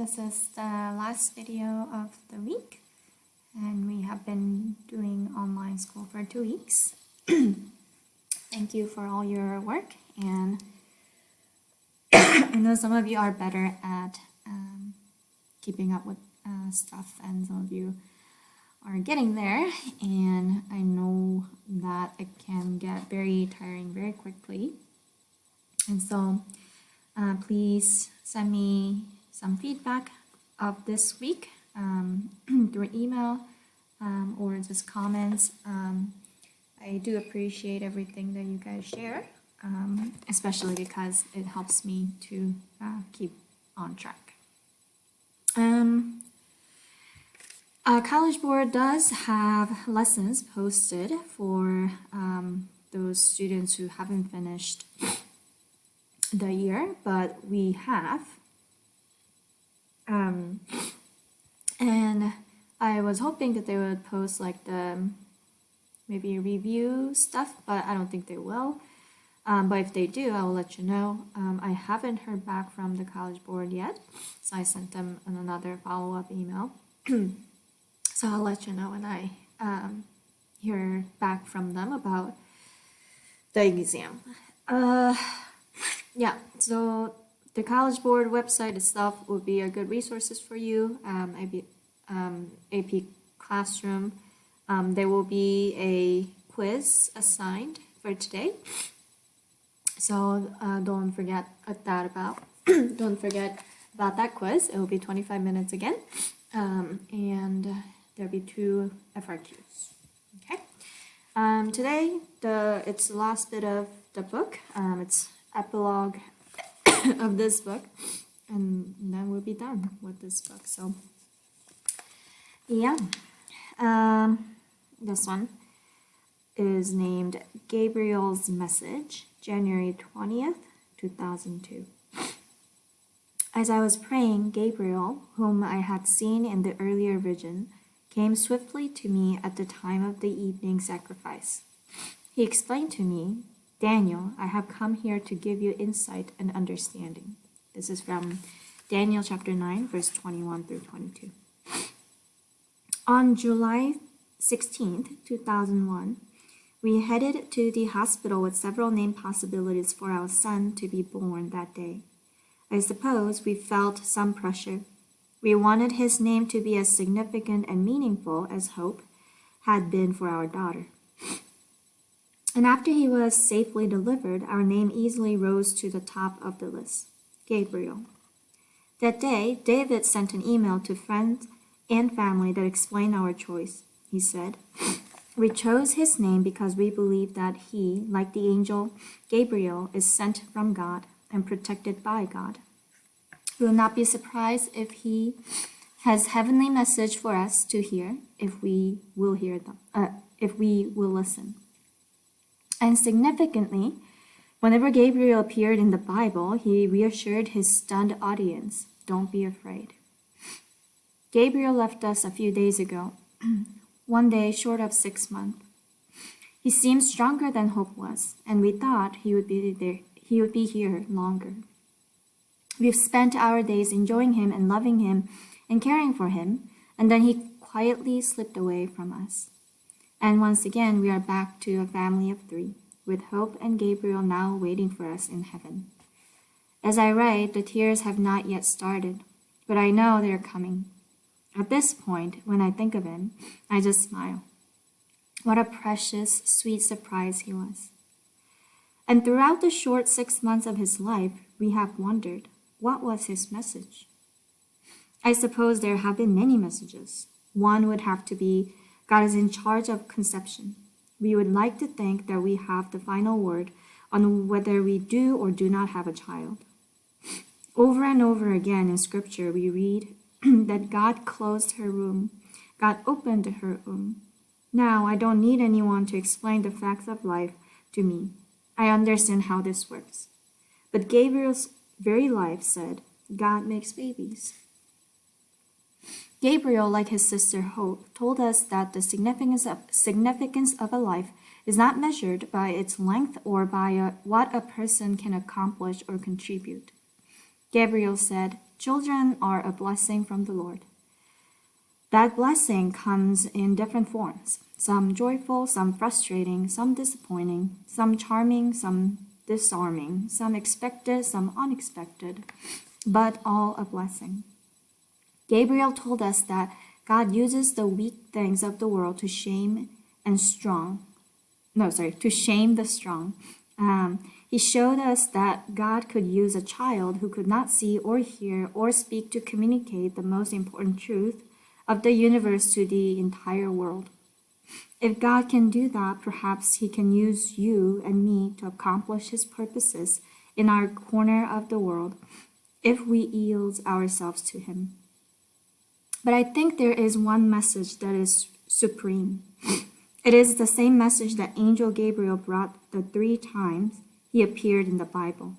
This is the last video of the week, and we have been doing online school for 2 weeks. Thank you for all your work, and I know some of you are better at keeping up with stuff, and some of you are getting there, and I know that it can get very tiring very quickly. And so please send me some feedback of this week through email or just comments. I do appreciate everything that you guys share, especially because it helps me to keep on track. College Board does have lessons posted for those students who haven't finished the year, but we have. And I was hoping that they would post like the maybe review stuff, but I don't think they will. But if they do, I will let you know. I haven't heard back from the College Board yet, so I sent them another follow-up email. So I'll let you know when I hear back from them about the exam. Yeah, so the College Board website itself will be a good resources for you. AP Classroom. There will be a quiz assigned for today. So don't forget don't forget about that quiz. It will be 25 minutes again, and there'll be 2 FRQs. Okay. Today it's the last bit of the book. It's epilogue of this book, and then we'll be done with this book. So yeah, this one is named Gabriel's Message, January 20th, 2002. As I was praying, Gabriel, whom I had seen in the earlier vision, came swiftly to me at the time of the evening sacrifice. He explained to me, "Daniel, I have come here to give you insight and understanding." This is from Daniel chapter 9, verse 21 through 22. On July 16th, 2001, we headed to the hospital with several name possibilities for our son to be born that day. I suppose we felt some pressure. We wanted his name to be as significant and meaningful as Hope had been for our daughter. And after he was safely delivered, our name easily rose to the top of the list, Gabriel. That day, David sent an email to friends and family that explained our choice. He said, "We chose his name because we believe that he, like the angel Gabriel, is sent from God and protected by God. We will not be surprised if he has heavenly message for us to hear if we will listen." And significantly, whenever Gabriel appeared in the Bible, he reassured his stunned audience, "Don't be afraid." Gabriel left us a few days ago, one day short of 6 months. He seemed stronger than Hope was, and we thought he would be here longer. We've spent our days enjoying him and loving him and caring for him, and then he quietly slipped away from us. And once again, we are back to a family of 3, with Hope and Gabriel now waiting for us in heaven. As I write, the tears have not yet started, but I know they're coming. At this point, when I think of him, I just smile. What a precious, sweet surprise he was. And throughout the short 6 months of his life, we have wondered, what was his message? I suppose there have been many messages. One would have to be, God is in charge of conception. We would like to think that we have the final word on whether we do or do not have a child. Over and over again in Scripture, we read that God closed her womb. God opened her womb. Now, I don't need anyone to explain the facts of life to me. I understand how this works. But Gabriel's very life said, God makes babies. Gabriel, like his sister Hope, told us that the significance of a life is not measured by its length or by what a person can accomplish or contribute. Gabriel said, children are a blessing from the Lord. That blessing comes in different forms, some joyful, some frustrating, some disappointing, some charming, some disarming, some expected, some unexpected, but all a blessing. Gabriel told us that God uses the weak things of the world to shame the strong. He showed us that God could use a child who could not see or hear or speak to communicate the most important truth of the universe to the entire world. If God can do that, perhaps he can use you and me to accomplish his purposes in our corner of the world if we yield ourselves to him. But I think there is one message that is supreme. It is the same message that Angel Gabriel brought the 3 times he appeared in the Bible.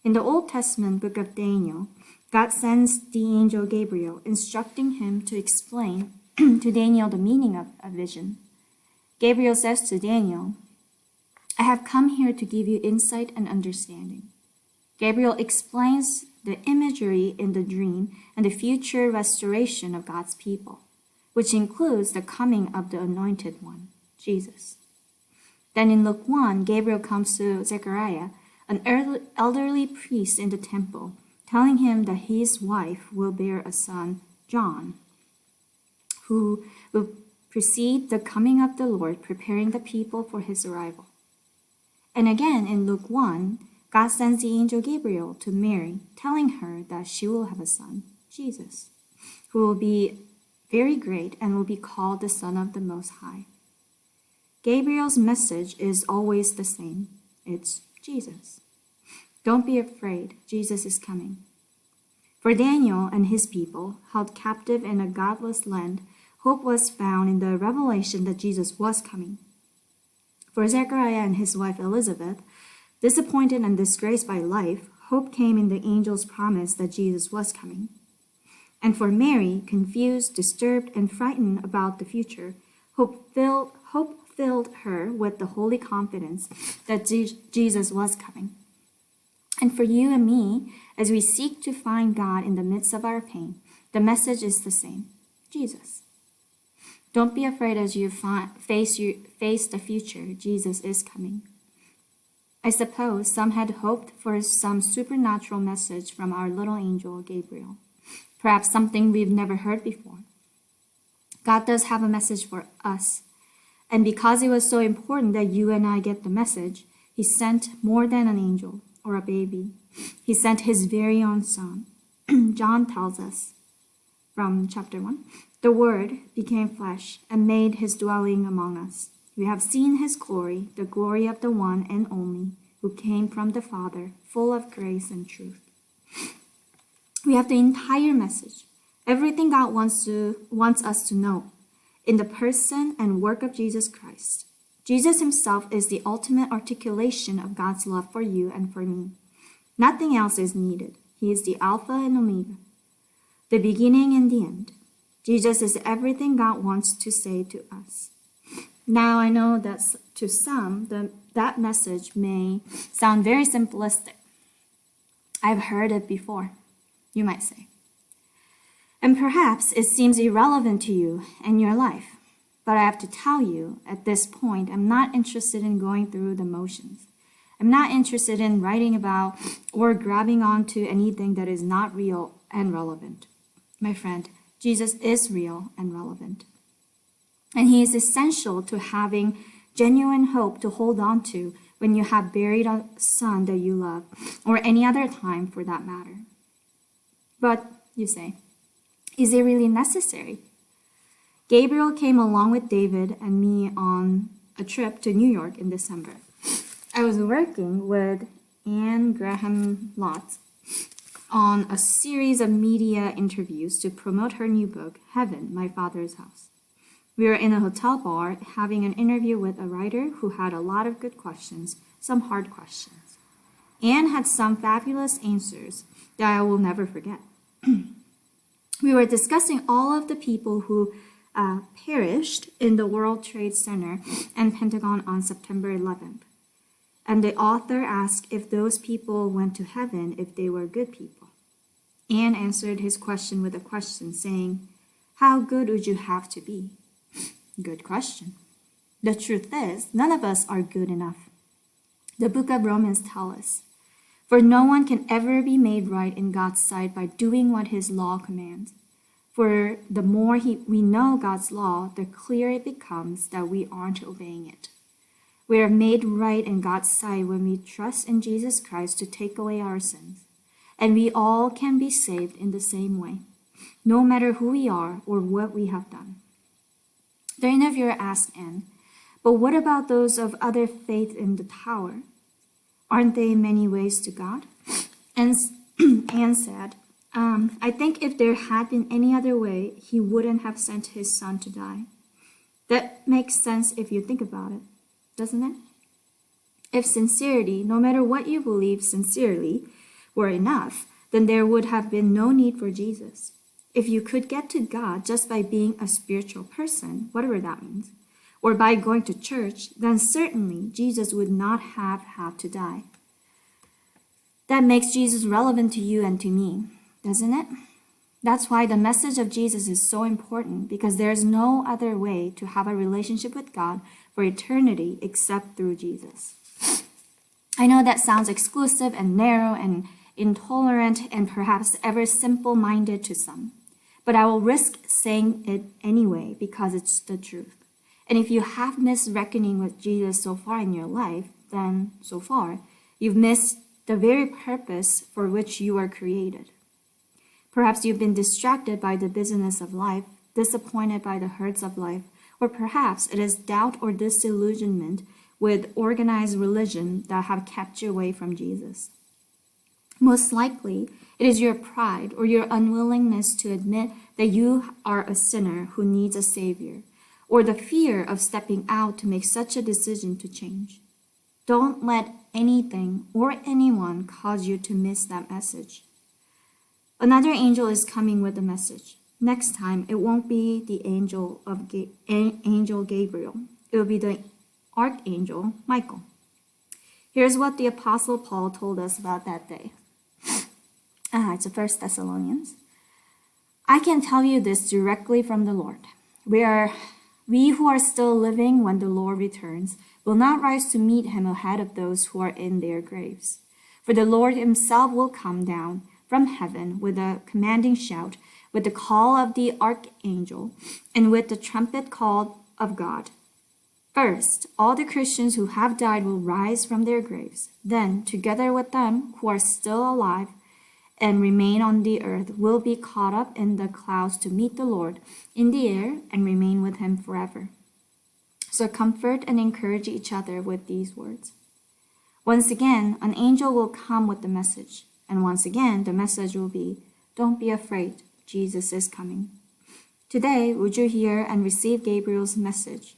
In the Old Testament book of Daniel, God sends the angel Gabriel, instructing him to explain to Daniel the meaning of a vision. Gabriel says to Daniel, "I have come here to give you insight and understanding." Gabriel explains the imagery in the dream and the future restoration of God's people, which includes the coming of the Anointed One, Jesus. Then in Luke 1, Gabriel comes to Zechariah, an elderly priest in the temple, telling him that his wife will bear a son, John, who will precede the coming of the Lord, preparing the people for his arrival. And again in Luke 1, God sends the angel Gabriel to Mary, telling her that she will have a son, Jesus, who will be very great and will be called the Son of the Most High. Gabriel's message is always the same. It's Jesus. Don't be afraid, Jesus is coming. For Daniel and his people, held captive in a godless land, hope was found in the revelation that Jesus was coming. For Zechariah and his wife Elizabeth, disappointed and disgraced by life, hope came in the angel's promise that Jesus was coming. And for Mary, confused, disturbed, and frightened about the future, hope filled her with the holy confidence that Jesus was coming. And for you and me, as we seek to find God in the midst of our pain, the message is the same: Jesus. Don't be afraid as you face the future. Jesus is coming. I suppose some had hoped for some supernatural message from our little angel Gabriel, perhaps something we've never heard before. God does have a message for us, and because it was so important that you and I get the message, he sent more than an angel or a baby. He sent his very own son. John tells us from chapter 1, "The Word became flesh and made his dwelling among us. We have seen his glory, the glory of the one and only, who came from the Father, full of grace and truth." We have the entire message, everything God wants us to know, in the person and work of Jesus Christ. Jesus himself is the ultimate articulation of God's love for you and for me. Nothing else is needed. He is the Alpha and Omega, the beginning and the end. Jesus is everything God wants to say to us. Now, I know that to some, that message may sound very simplistic. I've heard it before, you might say. And perhaps it seems irrelevant to you and your life. But I have to tell you, at this point, I'm not interested in going through the motions. I'm not interested in writing about or grabbing onto anything that is not real and relevant. My friend, Jesus is real and relevant. And he is essential to having genuine hope to hold on to when you have buried a son that you love, or any other time for that matter. But, you say, is it really necessary? Gabriel came along with David and me on a trip to New York in December. I was working with Anne Graham Lotz on a series of media interviews to promote her new book, Heaven, My Father's House. We were in a hotel bar having an interview with a writer who had a lot of good questions, some hard questions. Anne had some fabulous answers that I will never forget. We were discussing all of the people who perished in the World Trade Center and Pentagon on September 11th. And the author asked if those people went to heaven if they were good people. Anne answered his question with a question, saying, "How good would you have to be?" Good question. The truth is, none of us are good enough. The book of Romans tells us, "For no one can ever be made right in God's sight by doing what his law commands. For the more we know God's law, the clearer it becomes that we aren't obeying it." We are made right in God's sight when we trust in Jesus Christ to take away our sins. And we all can be saved in the same way, no matter who we are or what we have done. The interviewer asked Anne, "But what about those of other faith in the tower? Aren't they in many ways to God?" And Anne said, "I think if there had been any other way, he wouldn't have sent his son to die." That makes sense if you think about it, doesn't it? If sincerity, no matter what you believe sincerely, were enough, then there would have been no need for Jesus. If you could get to God just by being a spiritual person, whatever that means, or by going to church, then certainly Jesus would not have had to die. That makes Jesus relevant to you and to me, doesn't it? That's why the message of Jesus is so important, because there is no other way to have a relationship with God for eternity except through Jesus. I know that sounds exclusive and narrow and intolerant and perhaps ever simple-minded to some, but I will risk saying it anyway because it's the truth. And if you have missed reckoning with Jesus so far in your life, then so far, you've missed the very purpose for which you were created. Perhaps you've been distracted by the busyness of life, disappointed by the hurts of life, or perhaps it is doubt or disillusionment with organized religion that have kept you away from Jesus. Most likely, it is your pride or your unwillingness to admit that you are a sinner who needs a savior, or the fear of stepping out to make such a decision to change. Don't let anything or anyone cause you to miss that message. Another angel is coming with the message. Next time, it won't be the angel Gabriel. It will be the archangel Michael. Here's what the Apostle Paul told us about that day. It's 1 Thessalonians. "I can tell you this directly from the Lord. We who are still living when the Lord returns will not rise to meet him ahead of those who are in their graves. For the Lord himself will come down from heaven with a commanding shout, with the call of the archangel, and with the trumpet call of God. First, all the Christians who have died will rise from their graves. Then, together with them who are still alive and remain on the earth, will be caught up in the clouds to meet the Lord in the air and remain with him forever." So comfort and encourage each other with these words. Once again, an angel will come with the message. And once again, the message will be, "Don't be afraid, Jesus is coming." Today, would you hear and receive Gabriel's message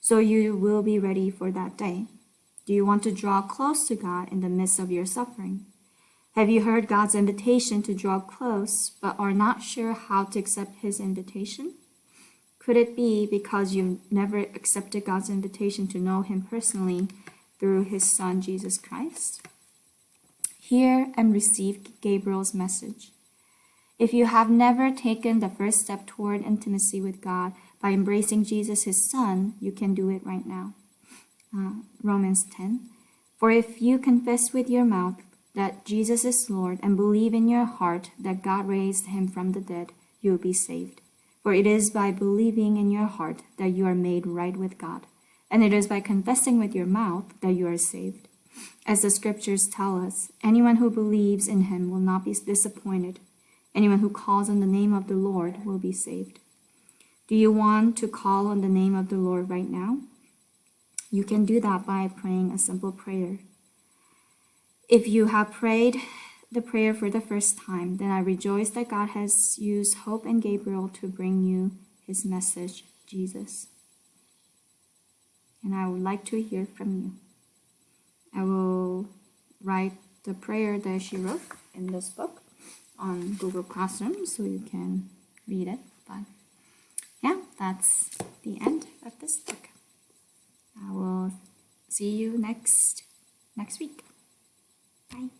so you will be ready for that day? Do you want to draw close to God in the midst of your suffering? Have you heard God's invitation to draw close but are not sure how to accept his invitation? Could it be because you've never accepted God's invitation to know him personally through his Son, Jesus Christ? Hear and receive Gabriel's message. If you have never taken the first step toward intimacy with God by embracing Jesus, his Son, you can do it right now. Romans 10. "For if you confess with your mouth that Jesus is Lord and believe in your heart that God raised him from the dead, you will be saved. For it is by believing in your heart that you are made right with God, and it is by confessing with your mouth that you are saved. As the scriptures tell us, anyone who believes in him will not be disappointed. Anyone who calls on the name of the Lord will be saved." Do you want to call on the name of the Lord right now? You can do that by praying a simple prayer. If you have prayed the prayer for the first time, then I rejoice that God has used Hope and Gabriel to bring you his message, Jesus. And I would like to hear from you. I will write the prayer that she wrote in this book on Google Classroom so you can read it. But yeah, that's the end of this book. I will see you next week. Bye.